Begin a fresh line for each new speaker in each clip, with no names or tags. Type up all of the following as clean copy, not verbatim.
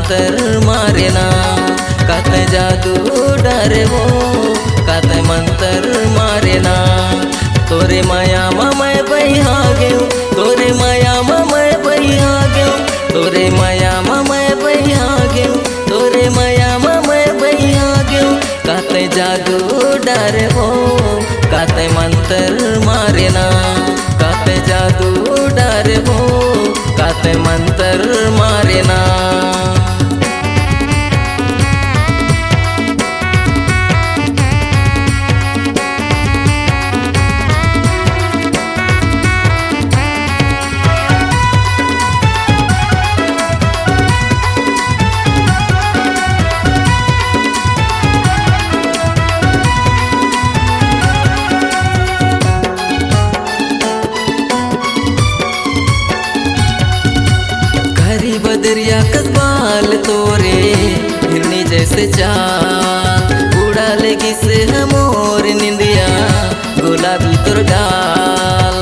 मंतर मारे ना, काते जादू डरे वो काते मंतर मारे ना। तोरे माया मैं बहिया गेऊ, तोरे माया मैं बहिया गेऊ, तोरे माया मैं बहिया गेऊ, तोरे माया मैं बहिया गेऊ। काते जादू डरे वो काते मंतर मारे ना, काते जादू डरे वो काते मंतर मारे ना। बदरिया कसबाल तोरे हिरनी जैसे चाल, उड़ा लेगी से हमोर निंदिया गुलाबी तोर डाल।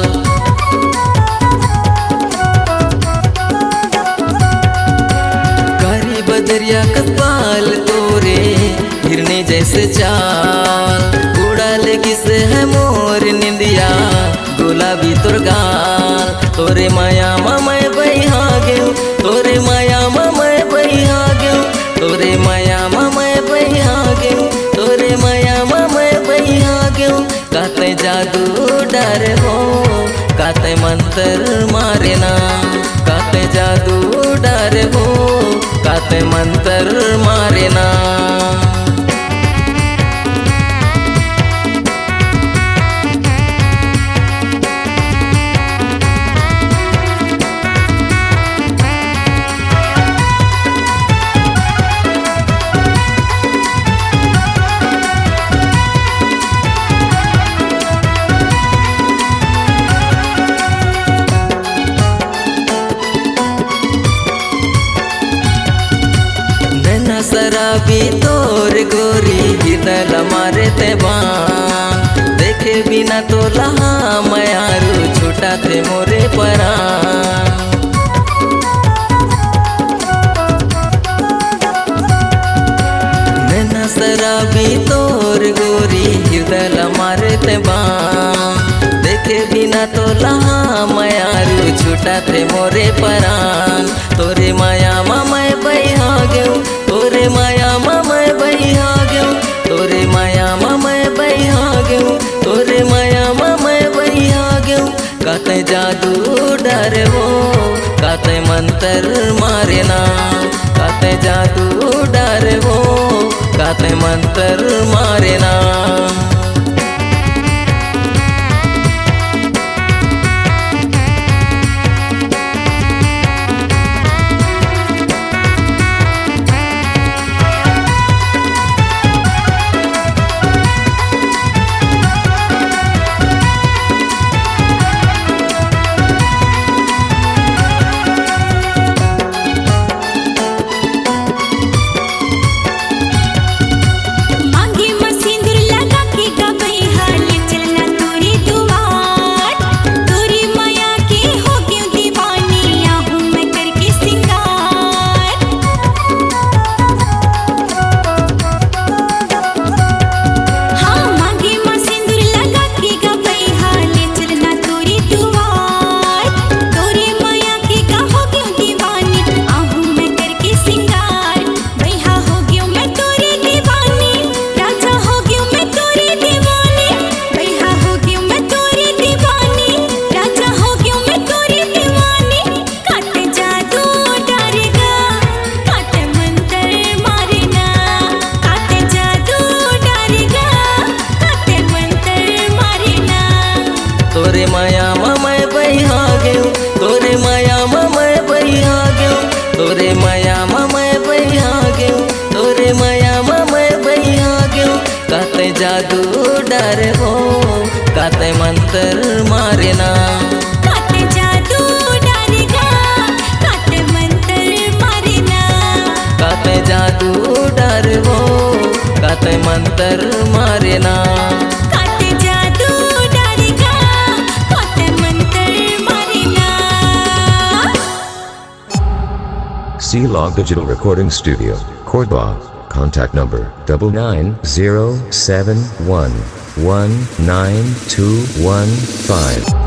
कारी बदरिया कसबाल तोरे हिरनी जैसे चाल, उड़ा लेगी से हमोर निंदिया गुलाबी तोर गाल। तोरे माया मैं बहिया गेऊ, तोरे माया मैं बहिया गेऊ, तोरे माया मैं बहिया गेऊ, तोरे माया मैं बहिया गेऊ। काते जादू डरे हो काते मंतर मारे ना, काते जादू डरे हो काते मंतर मारे ना। शराबी तोर गोरी हिदल मारे ते बान, देखे बिना तो लहा मयारू छूटा थे मोरे परान। नैना शराबी तोर गोरी हिदल मारे ते बान, देखे बिना तो लहा मयारू छूटा थे मोरे परान। तोरे माया मैं बहिया गेऊ, तोरे माया मैं बहिया गेऊ, तोरे माया मैं बहिया गेऊ, तोरे माया मैं बहिया गेऊ। काते जादू डरे वो काते मंतर मारे ना, काते जादू डरे वो काते मंतर मारे ना। तोरे माया मैं बहिया गेऊ, तोरे माया मैं बहिया गेऊ, तोरे माया मैं बहिया गेऊ, तोरे माया मैं बहिया गेऊ। काते जादू डरे हो काते मंतर मारे ना,
काते जादू डरेगा काते मंतर मारे ना।
काते जादू डरे हो काते मंतर मारे ना।
काते जादू डरेगा काते मंतर मारे ना।
Sea Log Digital Recording Studio, Cordoba. Contact number 9907119215.